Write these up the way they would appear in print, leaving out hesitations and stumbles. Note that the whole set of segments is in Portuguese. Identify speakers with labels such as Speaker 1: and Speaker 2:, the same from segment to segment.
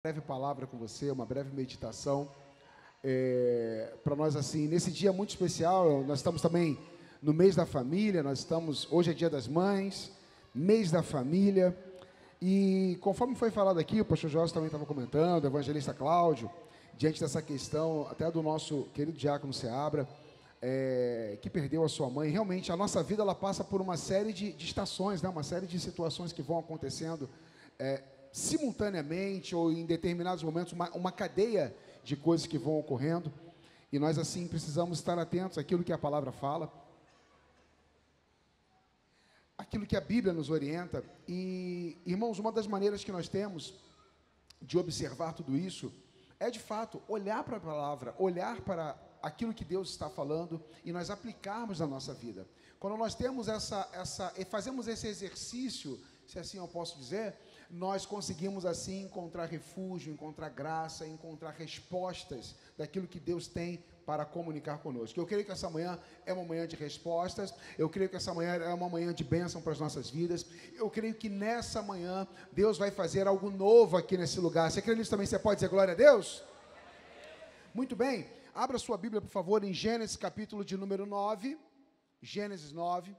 Speaker 1: Breve palavra com você, uma breve meditação. Para nós, assim, nesse dia muito especial, nós estamos também no mês da família, hoje é dia das mães, mês da família, e conforme foi falado aqui, o pastor Jorge também estava comentando, o evangelista Cláudio, diante dessa questão, até do nosso querido diácono Seabra, que perdeu a sua mãe. Realmente, a nossa vida, ela passa por uma série de estações, né? Uma série de situações que vão acontecendo, simultaneamente ou em determinados momentos, uma cadeia de coisas que vão ocorrendo, e nós assim precisamos estar atentos àquilo que a palavra fala, aquilo que a Bíblia nos orienta. E, irmãos, uma das maneiras que nós temos de observar tudo isso é, de fato, olhar para a palavra, olhar para aquilo que Deus está falando e nós aplicarmos na nossa vida. Quando nós temos fazemos esse exercício, se assim eu posso dizer, nós conseguimos assim encontrar refúgio, encontrar graça, encontrar respostas daquilo que Deus tem para comunicar conosco. Eu creio que essa manhã é uma manhã de respostas, eu creio que essa manhã é uma manhã de bênção para as nossas vidas, eu creio que nessa manhã Deus vai fazer algo novo aqui nesse lugar. Você crê nisso também? Você pode dizer glória a Deus? Muito bem, abra sua Bíblia, por favor, em Gênesis capítulo de número 9, Gênesis 9.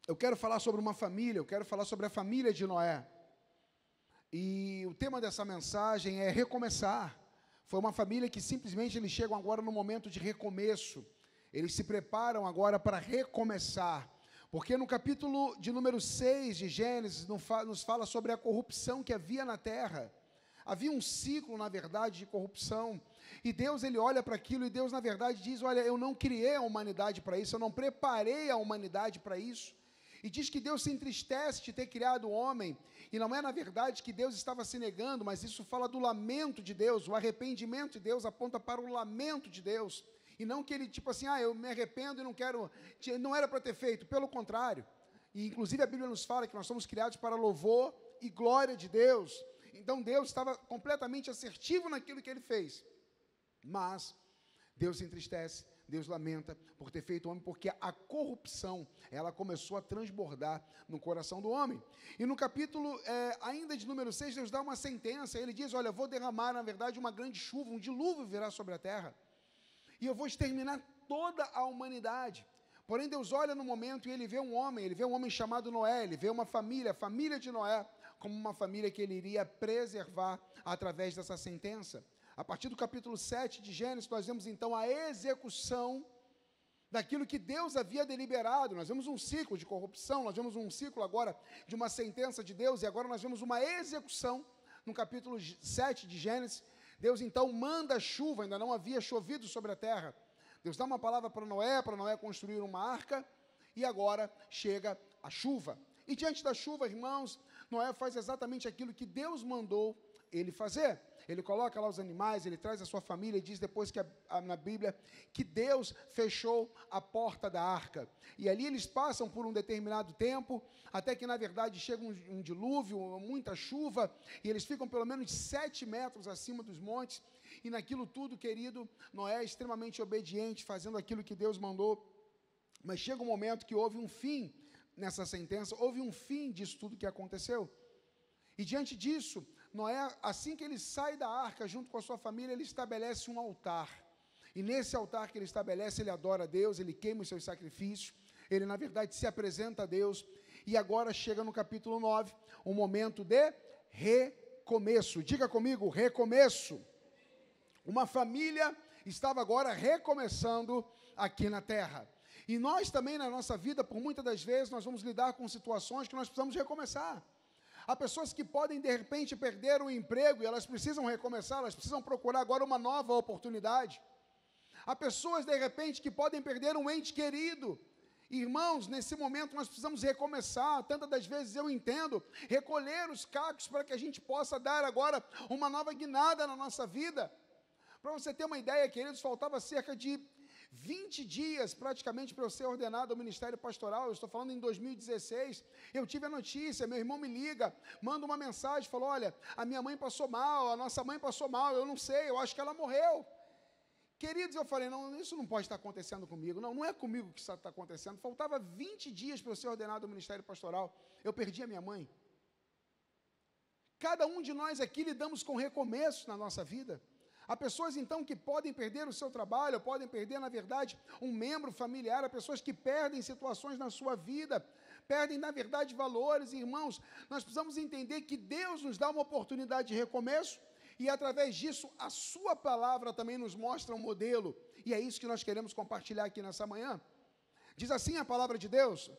Speaker 1: Eu quero falar sobre uma família, eu quero falar sobre a família de Noé. E o tema dessa mensagem é recomeçar. Foi uma família que simplesmente eles chegam agora no momento de recomeço. Eles se preparam agora para recomeçar. Porque no capítulo de número 6 de Gênesis, nos fala sobre a corrupção que havia na terra. Havia um ciclo, na verdade, de corrupção. E Deus, ele olha para aquilo e Deus, na verdade, diz: olha, eu não criei a humanidade para isso, eu não preparei a humanidade para isso. E diz que Deus se entristece de ter criado o homem, e não é na verdade que Deus estava se negando, mas isso fala do lamento de Deus. O arrependimento de Deus aponta para o lamento de Deus, e não que ele, tipo assim, eu me arrependo e não quero, não era para ter feito, pelo contrário. E inclusive a Bíblia nos fala que nós somos criados para louvor e glória de Deus. Então Deus estava completamente assertivo naquilo que ele fez, mas Deus se entristece, Deus lamenta por ter feito o homem, porque a corrupção, ela começou a transbordar no coração do homem. E no capítulo, ainda de número 6, Deus dá uma sentença. Ele diz: olha, eu vou derramar, na verdade, uma grande chuva, um dilúvio virá sobre a terra, e eu vou exterminar toda a humanidade. Porém, Deus olha no momento e ele vê um homem chamado Noé, ele vê uma família, a família de Noé, como uma família que ele iria preservar através dessa sentença. A partir do capítulo 7 de Gênesis, nós vemos então a execução daquilo que Deus havia deliberado. Nós vemos um ciclo de corrupção, nós vemos um ciclo agora de uma sentença de Deus, e agora nós vemos uma execução no capítulo 7 de Gênesis. Deus então manda chuva, ainda não havia chovido sobre a terra. Deus dá uma palavra para Noé construir uma arca, e agora chega a chuva. E diante da chuva, irmãos, Noé faz exatamente aquilo que Deus mandou ele fazer. Ele coloca lá os animais, ele traz a sua família e diz depois que na Bíblia que Deus fechou a porta da arca. E ali eles passam por um determinado tempo, até que na verdade chega um dilúvio, muita chuva, e eles ficam pelo menos 7 metros acima dos montes. E naquilo tudo, querido, Noé é extremamente obediente, fazendo aquilo que Deus mandou. Mas chega um momento que houve um fim nessa sentença, houve um fim disso tudo que aconteceu. E diante disso, Noé, assim que ele sai da arca, junto com a sua família, ele estabelece um altar. E nesse altar que ele estabelece, ele adora a Deus, ele queima os seus sacrifícios, ele, na verdade, se apresenta a Deus. E agora chega no capítulo 9, um momento de recomeço. Diga comigo, recomeço. Uma família estava agora recomeçando aqui na terra. E nós também, na nossa vida, por muitas das vezes, nós vamos lidar com situações que nós precisamos recomeçar. Há pessoas que podem, de repente, perder o emprego e elas precisam recomeçar, elas precisam procurar agora uma nova oportunidade. Há pessoas, de repente, que podem perder um ente querido. Irmãos, nesse momento nós precisamos recomeçar. Tantas das vezes eu entendo, recolher os cacos para que a gente possa dar agora uma nova guinada na nossa vida. Para você ter uma ideia, queridos, faltava cerca de 20 dias praticamente para eu ser ordenado ao ministério pastoral. Eu estou falando em 2016, eu tive a notícia, meu irmão me liga, manda uma mensagem, falou: olha, a minha mãe passou mal, a nossa mãe passou mal, eu não sei, eu acho que ela morreu. Queridos, eu falei: não, isso não pode estar acontecendo comigo, não é comigo que isso está acontecendo. Faltava 20 dias para eu ser ordenado ao ministério pastoral, eu perdi a minha mãe. Cada um de nós aqui lidamos com recomeços na nossa vida. Há pessoas, então, que podem perder o seu trabalho, podem perder, na verdade, um membro familiar. Há pessoas que perdem situações na sua vida, perdem, na verdade, valores. Irmãos, nós precisamos entender que Deus nos dá uma oportunidade de recomeço e, através disso, a sua palavra também nos mostra um modelo. E é isso que nós queremos compartilhar aqui nessa manhã. Diz assim a palavra de Deus: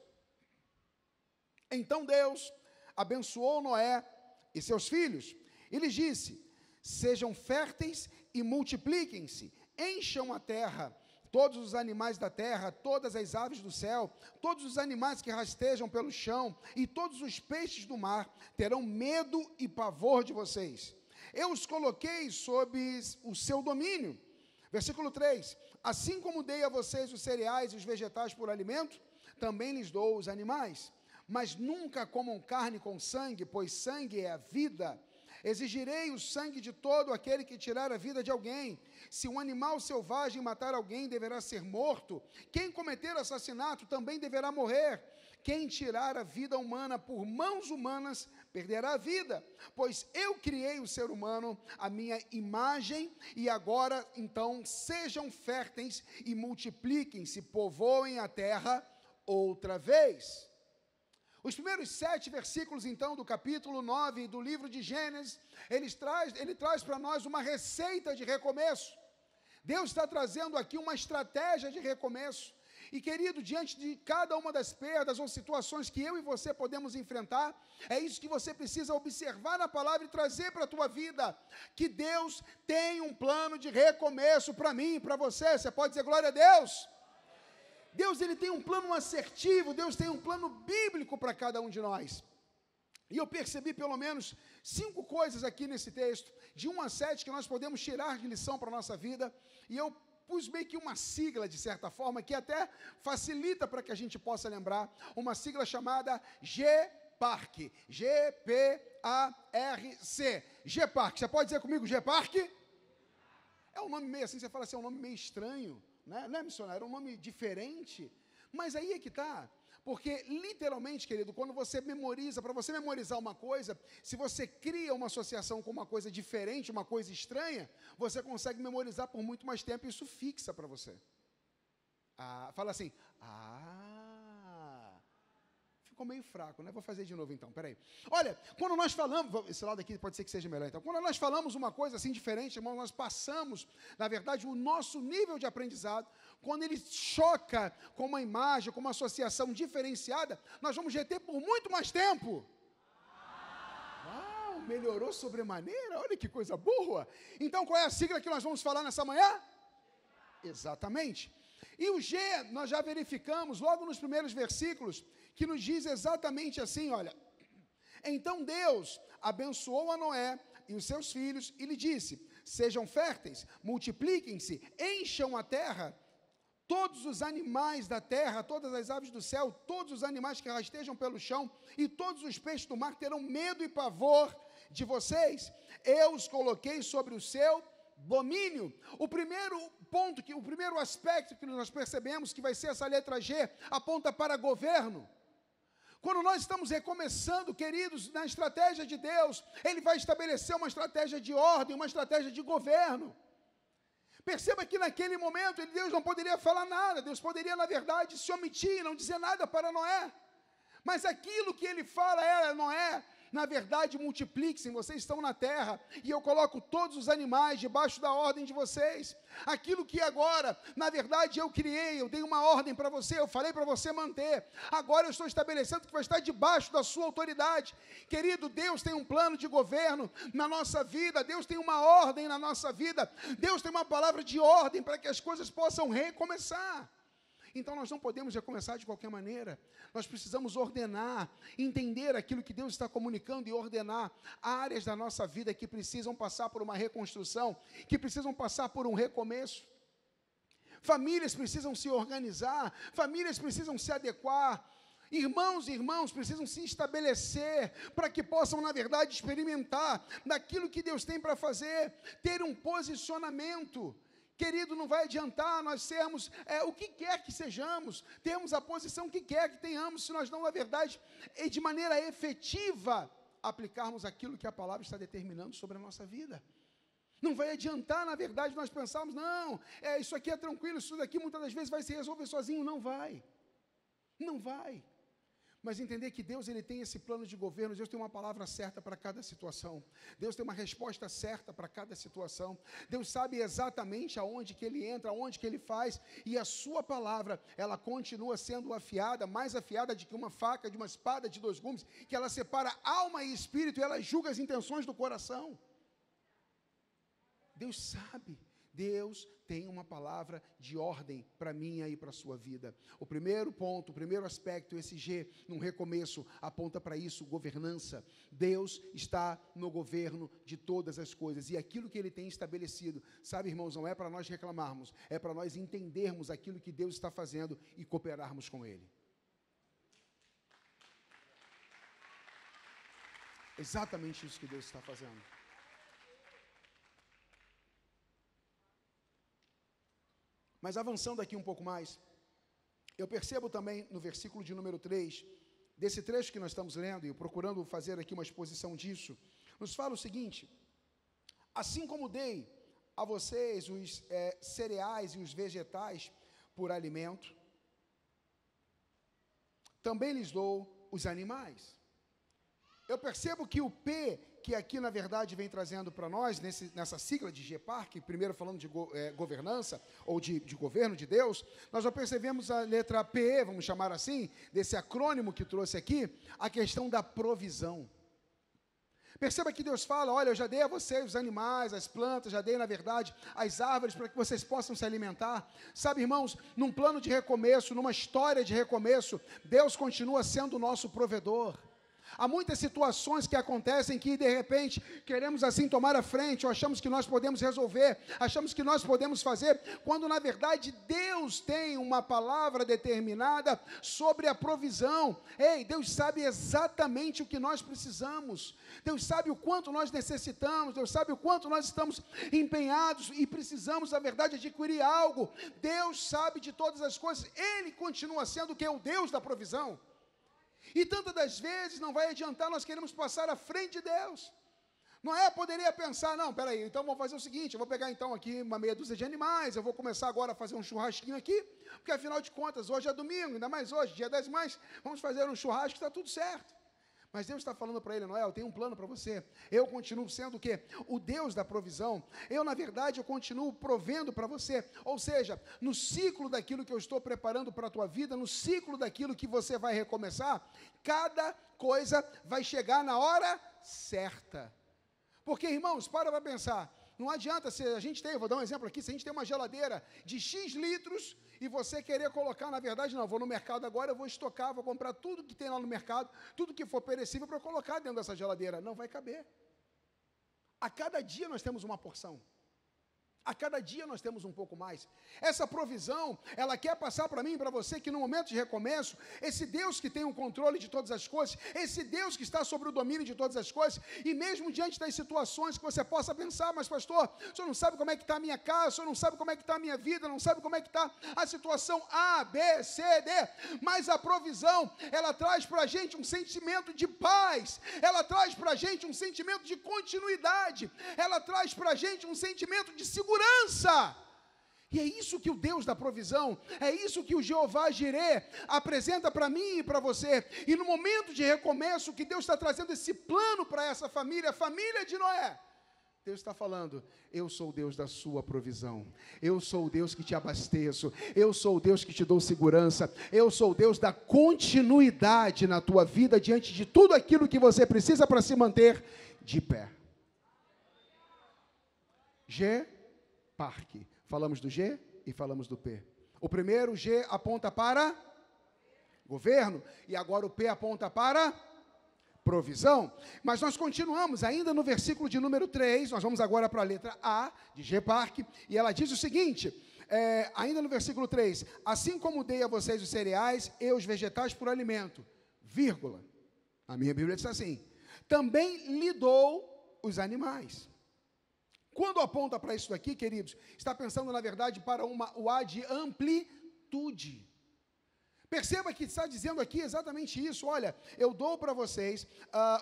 Speaker 1: então Deus abençoou Noé e seus filhos e lhes disse: sejam férteis e multipliquem-se, encham a terra, todos os animais da terra, todas as aves do céu, todos os animais que rastejam pelo chão e todos os peixes do mar terão medo e pavor de vocês. Eu os coloquei sob o seu domínio. Versículo 3, assim como dei a vocês os cereais e os vegetais por alimento, também lhes dou os animais. Mas nunca comam carne com sangue, pois sangue é a vida. Exigirei o sangue de todo aquele que tirar a vida de alguém. Se um animal selvagem matar alguém, deverá ser morto. Quem cometer assassinato também deverá morrer. Quem tirar a vida humana por mãos humanas, perderá a vida. Pois eu criei o ser humano, à minha imagem, e agora, então, sejam férteis e multipliquem-se, povoem a terra outra vez. Os primeiros 7 versículos, então, do capítulo 9 do livro de Gênesis, ele traz para nós uma receita de recomeço. Deus está trazendo aqui uma estratégia de recomeço. E, querido, diante de cada uma das perdas ou situações que eu e você podemos enfrentar, é isso que você precisa observar na palavra e trazer para a tua vida, que Deus tem um plano de recomeço para mim e para você. Você pode dizer glória a Deus? Deus, ele tem um plano assertivo, Deus tem um plano bíblico para cada um de nós. E eu percebi pelo menos 5 coisas aqui nesse texto, de 1 a 7, que nós podemos tirar de lição para a nossa vida. E eu pus meio que uma sigla, de certa forma, que até facilita para que a gente possa lembrar, uma sigla chamada GPARC, G-P-A-R-C, GPARC. Você pode dizer comigo GPARC? É um nome meio assim, você fala assim, é um nome meio estranho. Não é missionário, é um nome diferente, mas aí é que está, porque literalmente, querido, quando você memoriza, para você memorizar uma coisa, se você cria uma associação com uma coisa diferente, uma coisa estranha, você consegue memorizar por muito mais tempo e isso fixa para você. Fala assim, ficou meio fraco, né? Vou fazer de novo então, peraí. Olha, quando nós falamos, esse lado aqui pode ser que seja melhor então, quando nós falamos uma coisa assim diferente, irmão, nós passamos, na verdade, o nosso nível de aprendizado, quando ele choca com uma imagem, com uma associação diferenciada, nós vamos reter por muito mais tempo. Uau, melhorou sobremaneira, olha que coisa boa. Então, qual é a sigla que nós vamos falar nessa manhã? Exatamente. E o G, nós já verificamos logo nos primeiros versículos, que nos diz exatamente assim, olha: então Deus abençoou a Noé e os seus filhos e lhe disse: sejam férteis, multipliquem-se, encham a terra, todos os animais da terra, todas as aves do céu, todos os animais que rastejam pelo chão e todos os peixes do mar terão medo e pavor de vocês. Eu os coloquei sobre o seu domínio. O primeiro ponto, o primeiro aspecto que nós percebemos que vai ser essa letra G, aponta para governo. Quando nós estamos recomeçando, queridos, na estratégia de Deus, Ele vai estabelecer uma estratégia de ordem, uma estratégia de governo. Perceba que naquele momento, Deus não poderia falar nada, Deus poderia, na verdade, se omitir, não dizer nada para Noé. Mas aquilo que Ele fala era: Noé, na verdade, multipliquem-se, vocês estão na terra, e eu coloco todos os animais debaixo da ordem de vocês. Aquilo que agora, na verdade, eu criei, eu dei uma ordem para você, eu falei para você manter, agora eu estou estabelecendo que vai estar debaixo da sua autoridade. Querido, Deus tem um plano de governo na nossa vida, Deus tem uma ordem na nossa vida, Deus tem uma palavra de ordem para que as coisas possam recomeçar. Então nós não podemos recomeçar de qualquer maneira, nós precisamos ordenar, entender aquilo que Deus está comunicando e ordenar áreas da nossa vida que precisam passar por uma reconstrução, que precisam passar por um recomeço. Famílias precisam se organizar, famílias precisam se adequar, irmãos e irmãs precisam se estabelecer para que possam, na verdade, experimentar daquilo que Deus tem para fazer, ter um posicionamento. Querido, não vai adiantar nós sermos o que quer que sejamos, termos a posição que quer que tenhamos, se nós não, na verdade, de maneira efetiva, aplicarmos aquilo que a palavra está determinando sobre a nossa vida. Não vai adiantar, na verdade, nós pensarmos, não, isso aqui é tranquilo, isso daqui muitas das vezes vai se resolver sozinho. Não vai. Não vai. Mas entender que Deus, Ele tem esse plano de governo, Deus tem uma palavra certa para cada situação. Deus tem uma resposta certa para cada situação. Deus sabe exatamente aonde que Ele entra, aonde que Ele faz, e a sua palavra, ela continua sendo afiada, mais afiada de que uma faca, de uma espada de dois gumes, que ela separa alma e espírito, e ela julga as intenções do coração. Deus sabe. Deus tem uma palavra de ordem para mim e para a sua vida. O primeiro ponto, o primeiro aspecto, esse G, num recomeço, aponta para isso, governança. Deus está no governo de todas as coisas, e aquilo que Ele tem estabelecido, sabe, irmãos, não é para nós reclamarmos, é para nós entendermos aquilo que Deus está fazendo e cooperarmos com Ele. Exatamente isso que Deus está fazendo. Mas avançando aqui um pouco mais, eu percebo também no versículo de número 3, desse trecho que nós estamos lendo, e procurando fazer aqui uma exposição disso, nos fala o seguinte: assim como dei a vocês os cereais e os vegetais por alimento, também lhes dou os animais. Eu percebo que o P, que aqui na verdade vem trazendo para nós, nessa sigla de GPARC, primeiro falando de governança, ou de governo de Deus, nós já percebemos a letra P, vamos chamar assim, desse acrônimo que trouxe aqui, a questão da provisão. Perceba que Deus fala, olha, eu já dei a vocês os animais, as plantas, já dei, na verdade, as árvores para que vocês possam se alimentar. Sabe, irmãos, num plano de recomeço, numa história de recomeço, Deus continua sendo o nosso provedor. Há muitas situações que acontecem que, de repente, queremos assim tomar a frente, ou achamos que nós podemos resolver, achamos que nós podemos fazer, quando, na verdade, Deus tem uma palavra determinada sobre a provisão. Ei, Deus sabe exatamente o que nós precisamos. Deus sabe o quanto nós necessitamos, Deus sabe o quanto nós estamos empenhados e precisamos, na verdade, adquirir algo. Deus sabe de todas as coisas. Ele continua sendo o que é o Deus da provisão. E tantas das vezes não vai adiantar, nós queremos passar à frente de Deus. Noé poderia pensar, não, peraí, então vamos fazer o seguinte, eu vou pegar então aqui uma meia dúzia de animais, eu vou começar agora a fazer um churrasquinho aqui, porque afinal de contas, hoje é domingo, ainda mais hoje, dia das mães, vamos fazer um churrasco, está tudo certo. Mas Deus está falando para ele, Noé, eu tenho um plano para você. Eu continuo sendo o quê? O Deus da provisão. Eu, na verdade, eu continuo provendo para você. Ou seja, no ciclo daquilo que eu estou preparando para a tua vida, no ciclo daquilo que você vai recomeçar, cada coisa vai chegar na hora certa. Porque, irmãos, para pensar. Não adianta, se a gente tem, eu vou dar um exemplo aqui, se a gente tem uma geladeira de X litros e você querer colocar, na verdade, não, vou no mercado agora, eu vou estocar, vou comprar tudo que tem lá no mercado, tudo que for perecível para colocar dentro dessa geladeira. Não vai caber. A cada dia nós temos uma porção. A cada dia nós temos um pouco mais. Essa provisão, ela quer passar para mim e para você que no momento de recomeço, esse Deus que tem o controle de todas as coisas, esse Deus que está sobre o domínio de todas as coisas, e mesmo diante das situações que você possa pensar, mas pastor, o senhor não sabe como é que está a minha casa, o senhor não sabe como é que está a minha vida, não sabe como é que está a situação A, B, C, D, mas a provisão, ela traz para a gente um sentimento de paz, ela traz para a gente um sentimento de continuidade, ela traz para a gente um sentimento de segurança. E é isso que o Deus da provisão, é isso que o Jeová Jireh apresenta para mim e para você. E no momento de recomeço, que Deus está trazendo esse plano para essa família, a família de Noé, Deus está falando, eu sou o Deus da sua provisão, eu sou o Deus que te abasteço, eu sou o Deus que te dou segurança, eu sou o Deus da continuidade na tua vida, diante de tudo aquilo que você precisa para se manter de pé. GPARC. Falamos do G e falamos do P. O primeiro, G, aponta para governo, e agora o P aponta para provisão. Mas nós continuamos ainda no versículo de número 3, nós vamos agora para a letra A, de GPARC, e ela diz o seguinte, ainda no versículo 3, assim como dei a vocês os cereais e os vegetais por alimento, vírgula, a minha Bíblia diz assim, também lhe dou os animais. Quando aponta para isso daqui, queridos, está pensando, na verdade, para o A de amplitude. Perceba que está dizendo aqui exatamente isso. Olha, eu dou para vocês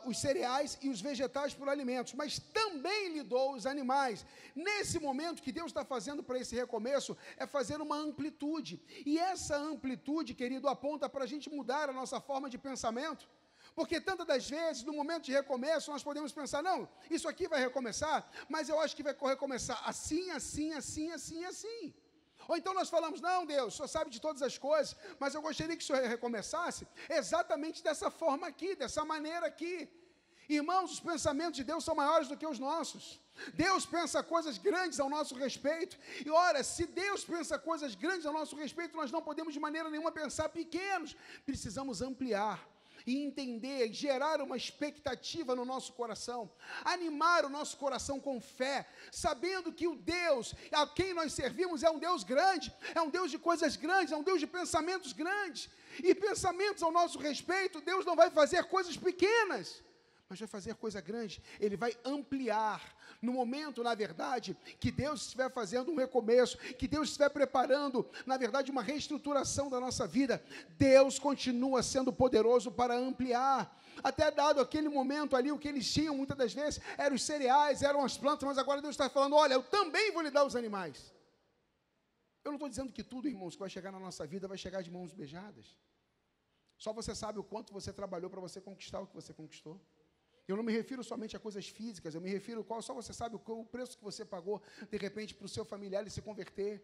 Speaker 1: os cereais e os vegetais por alimentos, mas também lhe dou os animais. Nesse momento que Deus está fazendo para esse recomeço, é fazer uma amplitude. E essa amplitude, querido, aponta para a gente mudar a nossa forma de pensamento. Porque tantas das vezes, no momento de recomeço, nós podemos pensar, não, isso aqui vai recomeçar, mas eu acho que vai recomeçar assim, assim, assim, assim, assim. Ou então nós falamos, não, Deus, o Senhor sabe de todas as coisas, mas eu gostaria que o Senhor recomeçasse exatamente dessa forma aqui, dessa maneira aqui. Irmãos, os pensamentos de Deus são maiores do que os nossos. Deus pensa coisas grandes ao nosso respeito. E ora, se Deus pensa coisas grandes ao nosso respeito, nós não podemos de maneira nenhuma pensar pequenos. Precisamos ampliar e entender, gerar uma expectativa no nosso coração, animar o nosso coração com fé, sabendo que o Deus a quem nós servimos é um Deus grande, é um Deus de coisas grandes, é um Deus de pensamentos grandes, e pensamentos ao nosso respeito. Deus não vai fazer coisas pequenas, mas vai fazer coisa grande. Ele vai ampliar. No momento, na verdade, que Deus estiver fazendo um recomeço, que Deus estiver preparando, na verdade, uma reestruturação da nossa vida, Deus continua sendo poderoso para ampliar. Até dado aquele momento ali, o que eles tinham, muitas das vezes, eram os cereais, eram as plantas, mas agora Deus está falando, olha, eu também vou lhe dar os animais. Eu não estou dizendo que tudo, irmãos, que vai chegar na nossa vida, vai chegar de mãos beijadas. Só você sabe o quanto você trabalhou para você conquistar o que você conquistou. Eu não me refiro somente a coisas físicas, eu me refiro qual, só você sabe o preço que você pagou, de repente, para o seu familiar ele se converter.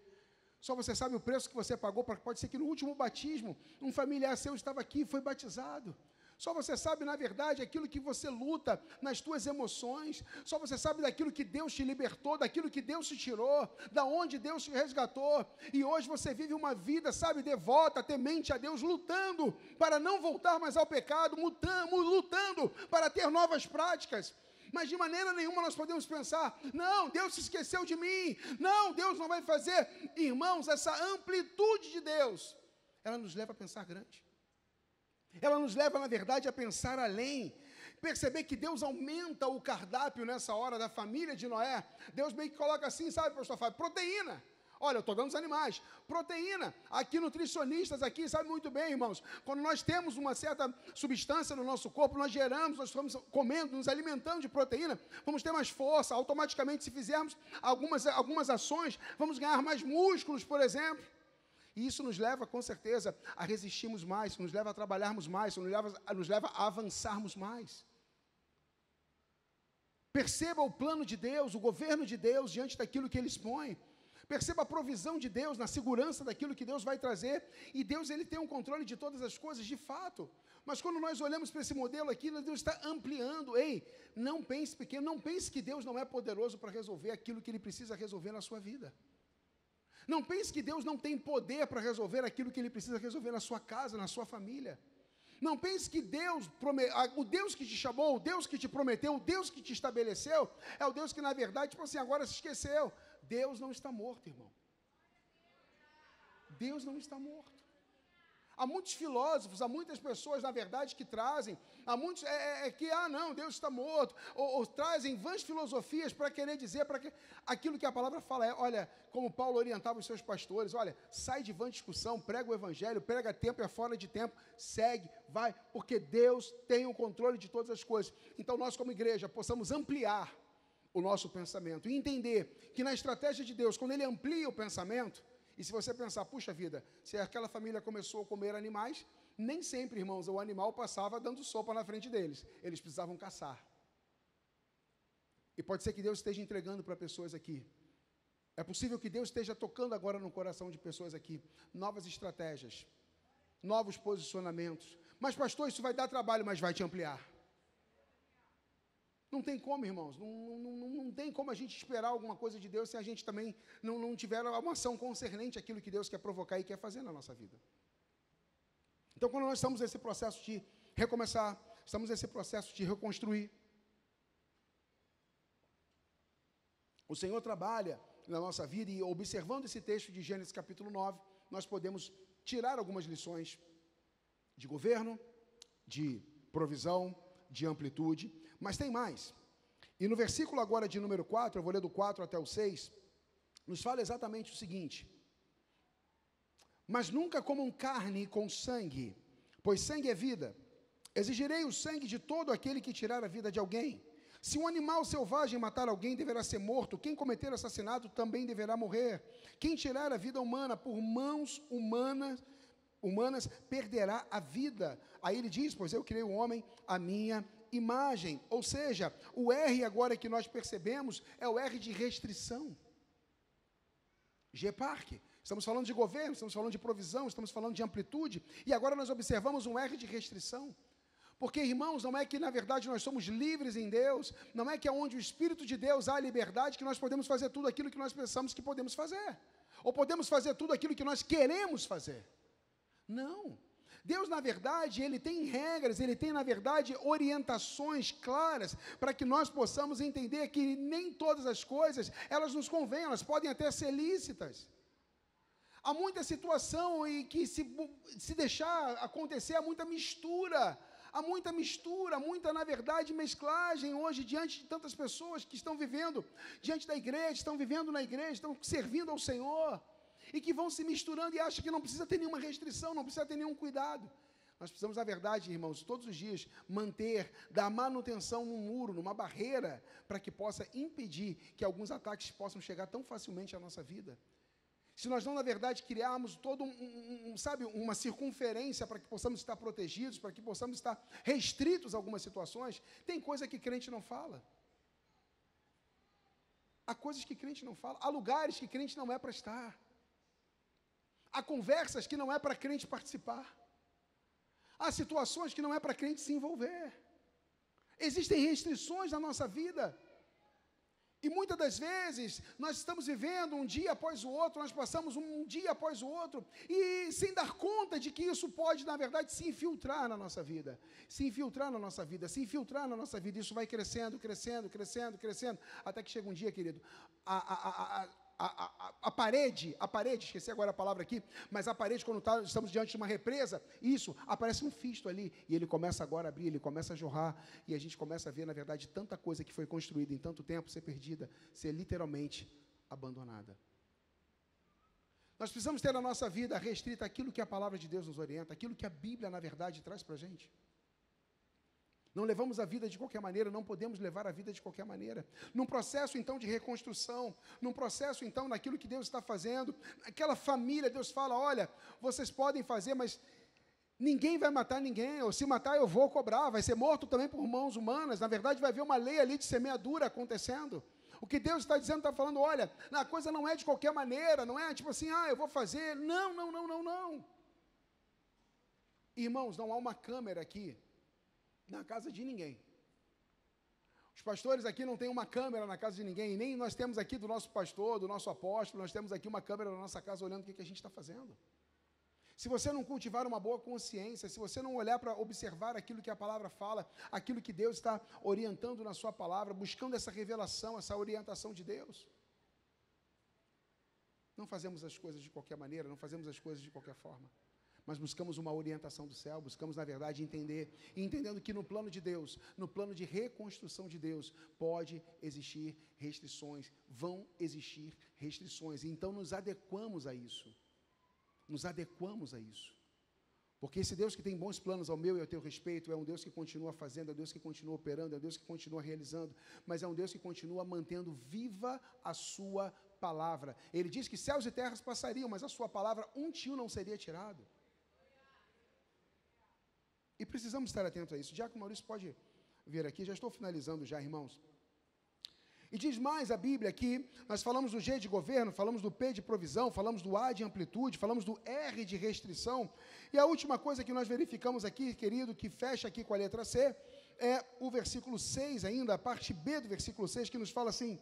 Speaker 1: Só você sabe o preço que você pagou, pode ser que no último batismo, um familiar seu estava aqui e foi batizado. Só você sabe, na verdade, aquilo que você luta nas tuas emoções. Só você sabe daquilo que Deus te libertou, daquilo que Deus te tirou, da onde Deus te resgatou. E hoje você vive uma vida, sabe, devota, temente a Deus, lutando para não voltar mais ao pecado, lutando para ter novas práticas. Mas de maneira nenhuma nós podemos pensar, não, Deus se esqueceu de mim, não, Deus não vai fazer. Irmãos, essa amplitude de Deus, ela nos leva a pensar grande. Ela nos leva, na verdade, a pensar além. Perceber que Deus aumenta o cardápio nessa hora da família de Noé. Deus meio que coloca assim, sabe, pastor Fábio, proteína. Olha, eu estou dando os animais. Proteína. Aqui, nutricionistas aqui, sabem muito bem, irmãos. Quando nós temos uma certa substância no nosso corpo, nós geramos, nós estamos comendo, nos alimentando de proteína, vamos ter mais força. Automaticamente, se fizermos algumas ações, vamos ganhar mais músculos, por exemplo. E isso nos leva, com certeza, a resistirmos mais, nos leva a trabalharmos mais, nos leva a avançarmos mais. Perceba o plano de Deus, o governo de Deus diante daquilo que Ele expõe. Perceba a provisão de Deus, na segurança daquilo que Deus vai trazer. E Deus, Ele tem um controle de todas as coisas, de fato. Mas quando nós olhamos para esse modelo aqui, Deus está ampliando. Ei, não pense pequeno, não pense que Deus não é poderoso para resolver aquilo que Ele precisa resolver na sua vida. Não pense que Deus não tem poder para resolver aquilo que Ele precisa resolver na sua casa, na sua família. Não pense que o Deus que te chamou, o Deus que te prometeu, o Deus que te estabeleceu, é o Deus que, na verdade, tipo assim, agora se esqueceu. Deus não está morto, irmão. Deus não está morto. Há muitos filósofos, há muitas pessoas, na verdade, que trazem, há muitos não, Deus está morto, ou trazem vãs filosofias para querer dizer, aquilo que a palavra fala olha, como Paulo orientava os seus pastores, olha, sai de vã discussão, prega o evangelho, prega a tempo e a fora de tempo, segue, vai, porque Deus tem o controle de todas as coisas. Então nós como igreja possamos ampliar o nosso pensamento e entender que na estratégia de Deus, quando Ele amplia o pensamento, e se você pensar, puxa vida, se aquela família começou a comer animais, nem sempre, irmãos, o animal passava dando sopa na frente deles. Eles precisavam caçar. E pode ser que Deus esteja entregando para pessoas aqui. É possível que Deus esteja tocando agora no coração de pessoas aqui. Novas estratégias, novos posicionamentos. Mas, pastor, isso vai dar trabalho, mas vai te ampliar. Não tem como, irmãos, não tem como a gente esperar alguma coisa de Deus se a gente também não tiver uma ação concernente àquilo que Deus quer provocar e quer fazer na nossa vida. Então, quando nós estamos nesse processo de recomeçar, estamos nesse processo de reconstruir, o Senhor trabalha na nossa vida e observando esse texto de Gênesis capítulo 9, nós podemos tirar algumas lições de governo, de provisão, de amplitude. Mas tem mais. E no versículo agora de número 4, eu vou ler do 4 até o 6, nos fala exatamente o seguinte: mas nunca comam carne com sangue, pois sangue é vida. Exigirei o sangue de todo aquele que tirar a vida de alguém. Se um animal selvagem matar alguém, deverá ser morto. Quem cometer assassinato também deverá morrer. Quem tirar a vida humana por mãos humanas perderá a vida. Aí ele diz, pois eu criei o homem à minha imagem. Ou seja, o R agora que nós percebemos é o R de restrição. G-Park. Estamos falando de governo, estamos falando de provisão, estamos falando de amplitude. E agora nós observamos um R de restrição. Porque, irmãos, não é que na verdade nós somos livres em Deus, não é que onde o Espírito de Deus há liberdade, que nós podemos fazer tudo aquilo que nós pensamos que podemos fazer, ou podemos fazer tudo aquilo que nós queremos fazer. Não. Deus, na verdade, Ele tem regras, Ele tem, na verdade, orientações claras para que nós possamos entender que nem todas as coisas, elas nos convêm, elas podem até ser lícitas. Há muita situação e que se deixar acontecer, há muita mistura, na verdade, mesclagem hoje diante de tantas pessoas que estão vivendo diante da igreja, estão vivendo na igreja, estão servindo ao Senhor, e que vão se misturando e acham que não precisa ter nenhuma restrição, não precisa ter nenhum cuidado. Nós precisamos, na verdade, irmãos, todos os dias, dar manutenção num muro, numa barreira, para que possa impedir que alguns ataques possam chegar tão facilmente à nossa vida. Se nós não, na verdade, criarmos todo uma circunferência para que possamos estar protegidos, para que possamos estar restritos a algumas situações, tem coisa que crente não fala. Há coisas que crente não fala. Há lugares que crente não é para estar. Há conversas que não é para crente participar. Há situações que não é para crente se envolver. Existem restrições na nossa vida. E muitas das vezes, nós estamos vivendo um dia após o outro, nós passamos um dia após o outro, e sem dar conta de que isso pode, na verdade, se infiltrar na nossa vida. Isso vai crescendo, até que chega um dia, querido, a parede, esqueci agora a palavra aqui, mas a parede, quando estamos diante de uma represa, aparece um fisto ali, e ele começa agora a abrir, ele começa a jorrar, e a gente começa a ver, na verdade, tanta coisa que foi construída em tanto tempo ser perdida, ser literalmente abandonada. Nós precisamos ter na nossa vida restrita aquilo que a palavra de Deus nos orienta, aquilo que a Bíblia, na verdade, traz para a gente. Não levamos a vida de qualquer maneira, não podemos levar a vida de qualquer maneira. Num processo, então, de reconstrução, num processo, então, naquilo que Deus está fazendo, aquela família, Deus fala, olha, vocês podem fazer, mas ninguém vai matar ninguém, ou se matar eu vou cobrar, vai ser morto também por mãos humanas, na verdade vai haver uma lei ali de semeadura acontecendo. O que Deus está dizendo, está falando, olha, a coisa não é de qualquer maneira, não é tipo assim, eu vou fazer, não. Irmãos, não há uma câmera aqui na casa de ninguém. Os pastores aqui não têm uma câmera na casa de ninguém, nem nós temos aqui do nosso pastor, do nosso apóstolo, nós temos aqui uma câmera na nossa casa olhando o que a gente está fazendo. Se você não cultivar uma boa consciência, se você não olhar para observar aquilo que a palavra fala, aquilo que Deus está orientando na sua palavra, buscando essa revelação, essa orientação de Deus, não fazemos as coisas de qualquer maneira, não fazemos as coisas de qualquer forma. Mas buscamos uma orientação do céu, buscamos, na verdade, entender, e entendendo que no plano de Deus, no plano de reconstrução de Deus, pode existir restrições, vão existir restrições, e então nos adequamos a isso, porque esse Deus que tem bons planos ao meu e ao teu respeito, é um Deus que continua fazendo, é um Deus que continua operando, é um Deus que continua realizando, mas é um Deus que continua mantendo viva a sua palavra. Ele diz que céus e terras passariam, mas a sua palavra, um tio não seria tirado. E precisamos estar atentos a isso. Diácono Maurício pode vir aqui, já estou finalizando já, irmãos. E diz mais a Bíblia que nós falamos do G de governo, falamos do P de provisão, falamos do A de amplitude, falamos do R de restrição. E a última coisa que nós verificamos aqui, querido, que fecha aqui com a letra C, é o versículo 6 ainda, a parte B do versículo 6, que nos fala assim,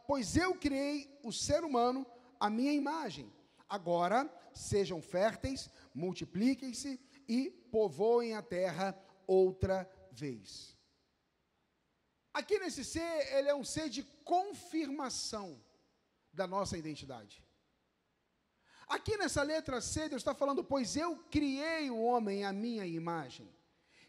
Speaker 1: pois eu criei o ser humano à minha imagem. Agora, sejam férteis, multipliquem-se e povoem a terra outra vez. Aqui nesse C, ele é um C de confirmação da nossa identidade. Aqui nessa letra C, Deus está falando, pois eu criei o homem à minha imagem.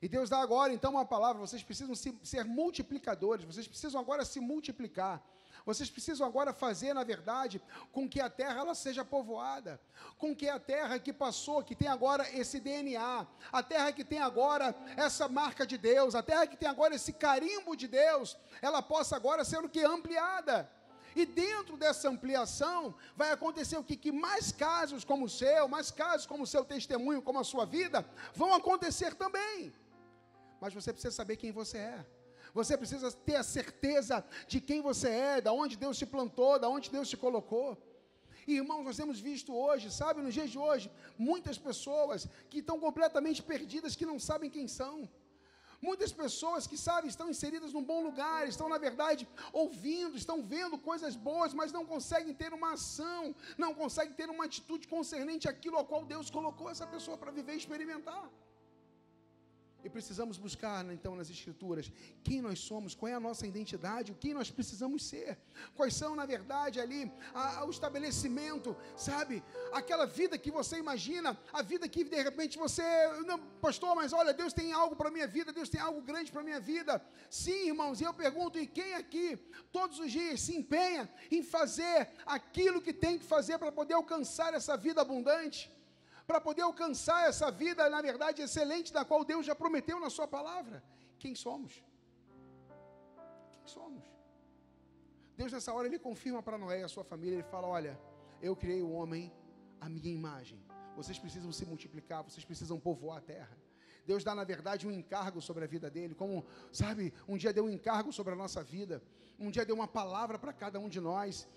Speaker 1: E Deus dá agora, então, uma palavra: vocês precisam ser multiplicadores, vocês precisam agora se multiplicar. Vocês precisam agora fazer, na verdade, com que a terra ela seja povoada, com que a terra que passou, que tem agora esse DNA, a terra que tem agora essa marca de Deus, a terra que tem agora esse carimbo de Deus, ela possa agora ser o que? Ampliada. E dentro dessa ampliação, vai acontecer o que? Que mais casos como o seu, mais casos como o seu testemunho, como a sua vida, vão acontecer também. Mas você precisa saber quem você é. Você precisa ter a certeza de quem você é, de onde Deus te plantou, de onde Deus te colocou. E, irmãos, nós temos visto hoje, sabe, nos dias de hoje, muitas pessoas que estão completamente perdidas, que não sabem quem são. Muitas pessoas que, sabe, estão inseridas num bom lugar, estão, na verdade, ouvindo, estão vendo coisas boas, mas não conseguem ter uma ação, não conseguem ter uma atitude concernente àquilo ao qual Deus colocou essa pessoa para viver e experimentar. E precisamos buscar, então, nas Escrituras, quem nós somos, qual é a nossa identidade, o que nós precisamos ser, quais são, na verdade, ali, o estabelecimento, sabe, aquela vida que você imagina, a vida que, de repente, você, não, pastor, mas olha, Deus tem algo para a minha vida, Deus tem algo grande para a minha vida. Sim, irmãos, e eu pergunto, e quem aqui, todos os dias, se empenha em fazer aquilo que tem que fazer para poder alcançar essa vida abundante? Para poder alcançar essa vida, na verdade, excelente, da qual Deus já prometeu na sua palavra? Quem somos? Quem somos? Deus, nessa hora, Ele confirma para Noé e a sua família, Ele fala: olha, eu criei o homem à minha imagem, vocês precisam se multiplicar, vocês precisam povoar a terra. Deus dá, na verdade, um encargo sobre a vida dele, como, sabe, um dia deu um encargo sobre a nossa vida, um dia deu uma palavra para cada um de nós.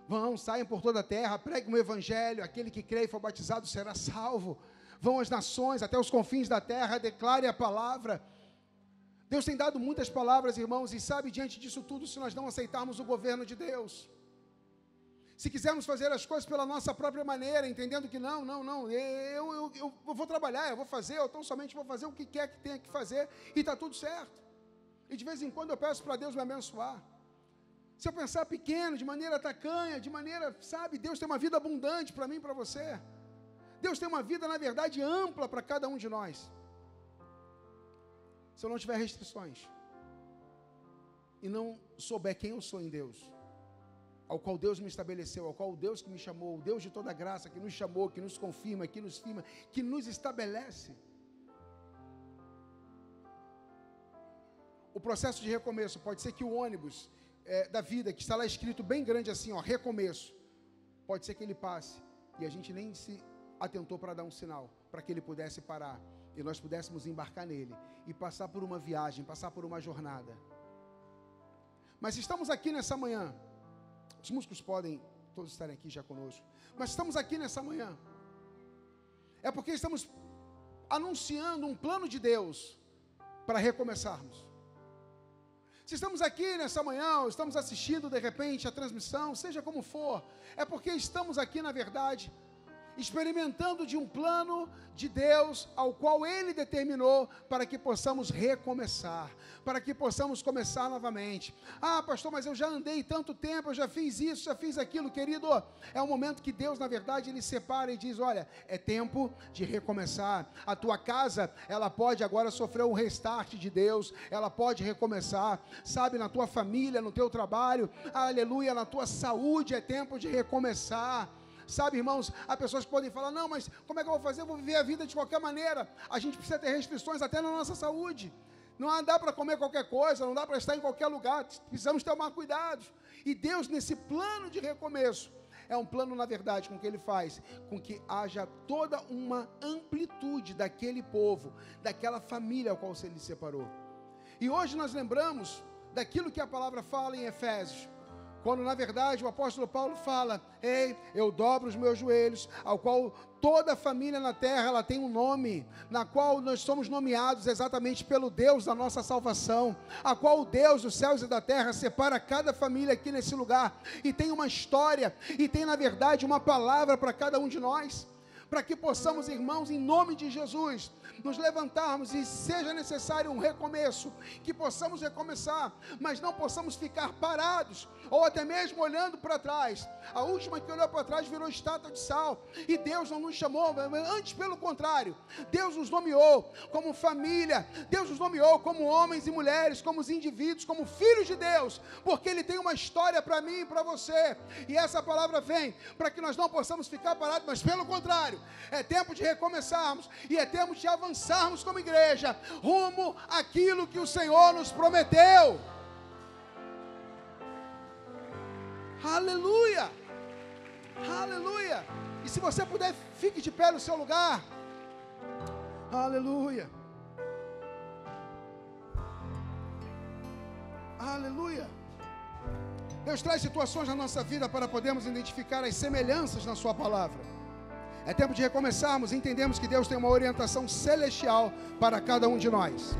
Speaker 1: Vão, saiam por toda a terra, preguem o evangelho, aquele que crê e for batizado será salvo. Vão às nações, até os confins da terra, declarem a palavra. Deus tem dado muitas palavras, irmãos, e sabe, diante disso tudo, se nós não aceitarmos o governo de Deus, se quisermos fazer as coisas pela nossa própria maneira, entendendo que eu vou trabalhar, eu vou fazer, eu tão somente vou fazer o que quer que tenha que fazer, e está tudo certo. E de vez em quando eu peço para Deus me abençoar. Se eu pensar pequeno, de maneira tacanha, de maneira, sabe, Deus tem uma vida abundante para mim e para você. Deus tem uma vida, na verdade, ampla para cada um de nós. Se eu não tiver restrições e não souber quem eu sou em Deus, ao qual Deus me estabeleceu, ao qual o Deus que me chamou, o Deus de toda graça, que nos chamou, que nos confirma, que nos firma, que nos estabelece. O processo de recomeço pode ser que o ônibus da vida, que está lá escrito bem grande assim, ó, recomeço, pode ser que ele passe, e a gente nem se atentou para dar um sinal, para que ele pudesse parar, e nós pudéssemos embarcar nele, e passar por uma viagem, passar por uma jornada. Mas estamos aqui nessa manhã, os músicos podem todos estarem aqui já conosco, mas estamos aqui nessa manhã, é porque estamos anunciando um plano de Deus, para recomeçarmos. Se estamos aqui nessa manhã, ou estamos assistindo de repente a transmissão, seja como for, é porque estamos aqui, na verdade, experimentando de um plano de Deus, ao qual Ele determinou para que possamos recomeçar, para que possamos começar novamente. Ah, pastor, mas eu já andei tanto tempo, eu já fiz isso, já fiz aquilo. Querido, é um momento que Deus, na verdade, Ele separa e diz: olha, é tempo de recomeçar. A tua casa, ela pode agora sofrer um restart de Deus, ela pode recomeçar, sabe, na tua família, no teu trabalho, aleluia, na tua saúde, é tempo de recomeçar. Sabe, irmãos, há pessoas que podem falar: não, mas como é que eu vou fazer? Eu vou viver a vida de qualquer maneira. A gente precisa ter restrições até na nossa saúde. Não dá para comer qualquer coisa, não dá para estar em qualquer lugar. Precisamos tomar cuidado. E Deus, nesse plano de recomeço, é um plano, na verdade, com que Ele faz com que haja toda uma amplitude daquele povo, daquela família ao qual Ele separou. E hoje nós lembramos daquilo que a palavra fala em Efésios, quando, na verdade, o apóstolo Paulo fala: ei, eu dobro os meus joelhos, ao qual toda a família na terra, ela tem um nome, na qual nós somos nomeados exatamente pelo Deus da nossa salvação, a qual o Deus dos céus e da terra separa cada família aqui nesse lugar, e tem uma história, e tem, na verdade, uma palavra para cada um de nós. para que possamos, irmãos, em nome de Jesus, nos levantarmos e seja necessário um recomeço, que possamos recomeçar, mas não possamos ficar parados, ou até mesmo olhando para trás. A última que olhou para trás virou estátua de sal, e Deus não nos chamou, antes pelo contrário, Deus nos nomeou como família, Deus nos nomeou como homens e mulheres, como os indivíduos, como filhos de Deus, porque Ele tem uma história para mim e para você, e essa palavra vem para que nós não possamos ficar parados, mas pelo contrário, é tempo de recomeçarmos, e é tempo de avançarmos como igreja, rumo àquilo que o Senhor nos prometeu. Aleluia, aleluia. E se você puder, fique de pé no seu lugar. Aleluia, aleluia. Deus traz situações na nossa vida para podermos identificar as semelhanças na sua palavra. É tempo de recomeçarmos, entendemos que Deus tem uma orientação celestial para cada um de nós.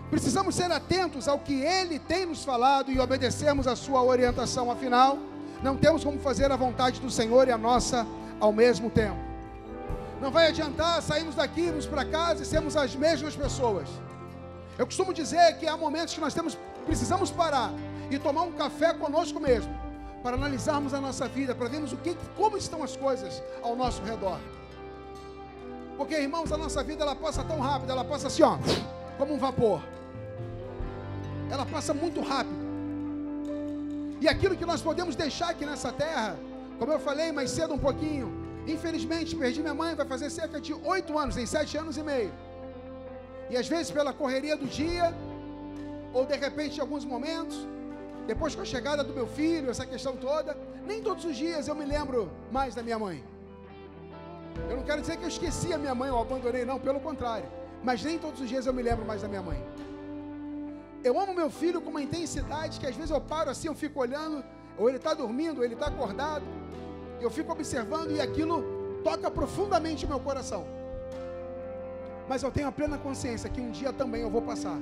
Speaker 1: Precisamos ser atentos ao que Ele tem nos falado e obedecermos a sua orientação, afinal, não temos como fazer a vontade do Senhor e a nossa ao mesmo tempo. Não vai adiantar sairmos daqui, irmos para casa e sermos as mesmas pessoas. Eu costumo dizer que há momentos que nós precisamos parar e tomar um café conosco mesmo, para analisarmos a nossa vida, para vermos como estão as coisas ao nosso redor. Porque, irmãos, a nossa vida ela passa tão rápido, ela passa assim, ó, como um vapor. Ela passa muito rápido. E aquilo que nós podemos deixar aqui nessa terra, como eu falei mais cedo um pouquinho, infelizmente perdi minha mãe, vai fazer cerca de 8 anos, em 7 anos e meio. E às vezes pela correria do dia, ou de repente em alguns momentos, depois com a chegada do meu filho, essa questão toda, nem todos os dias eu me lembro mais da minha mãe. Eu não quero dizer que eu esqueci a minha mãe ou abandonei, não, pelo contrário. Mas nem todos os dias eu me lembro mais da minha mãe. Eu amo meu filho com uma intensidade que às vezes eu paro assim, eu fico olhando, ou ele está dormindo, ou ele está acordado, eu fico observando e aquilo toca profundamente o meu coração. Mas eu tenho a plena consciência que um dia também eu vou passar.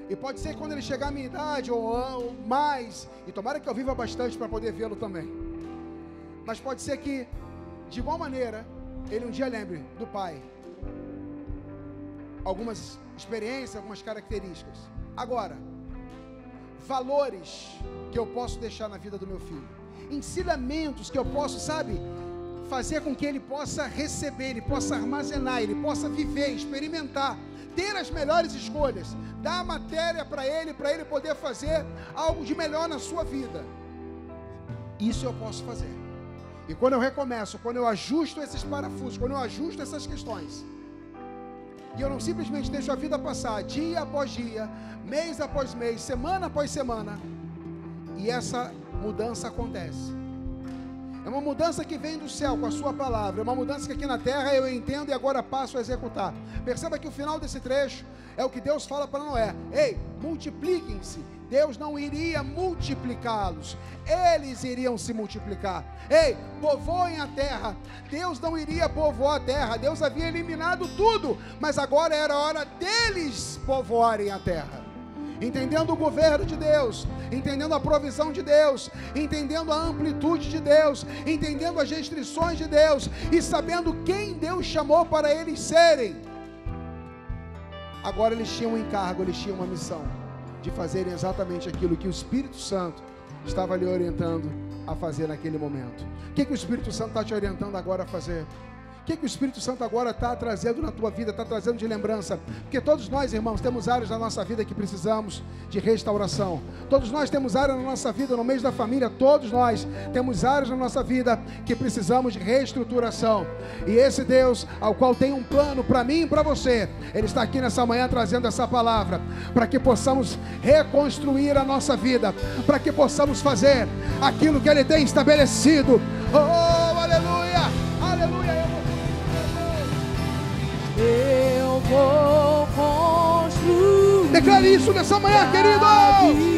Speaker 1: E pode ser que quando ele chegar à minha idade ou mais, e tomara que eu viva bastante para poder vê-lo também. Mas pode ser que, de igual maneira, ele um dia lembre do pai. Algumas experiências, algumas características. Agora, valores que eu posso deixar na vida do meu filho. Ensinamentos que eu posso, fazer com que ele possa receber, ele possa armazenar, ele possa viver, experimentar, ter as melhores escolhas, dar matéria para ele poder fazer algo de melhor na sua vida. Isso eu posso fazer. E quando eu recomeço, quando eu ajusto esses parafusos, quando eu ajusto essas questões, e eu não simplesmente deixo a vida passar dia após dia, mês após mês, semana após semana, e essa mudança acontece. É uma mudança que vem do céu com a sua palavra, é uma mudança que aqui na terra eu entendo e agora passo a executar. Perceba que o final desse trecho é o que Deus fala para Noé: ei, multipliquem-se. Deus não iria multiplicá-los, eles iriam se multiplicar. Ei, povoem a terra. Deus não iria povoar a terra, Deus havia eliminado tudo, mas agora era a hora deles povoarem a terra. Entendendo o governo de Deus, entendendo a provisão de Deus, entendendo a amplitude de Deus, entendendo as restrições de Deus e sabendo quem Deus chamou para eles serem. Agora eles tinham um encargo, eles tinham uma missão de fazerem exatamente aquilo que o Espírito Santo estava lhe orientando a fazer naquele momento. O que o Espírito Santo está te orientando agora a fazer? O que o Espírito Santo agora está trazendo na tua vida, está trazendo de lembrança? Porque todos nós, irmãos, temos áreas na nossa vida que precisamos de restauração. Todos nós temos áreas na nossa vida, no meio da família, todos nós temos áreas na nossa vida que precisamos de reestruturação. E esse Deus, ao qual tem um plano para mim e para você, Ele está aqui nessa manhã trazendo essa palavra, para que possamos reconstruir a nossa vida, para que possamos fazer aquilo que Ele tem estabelecido. Oh, aleluia, aleluia.
Speaker 2: Eu vou construir.
Speaker 1: Declare isso nessa manhã, querido.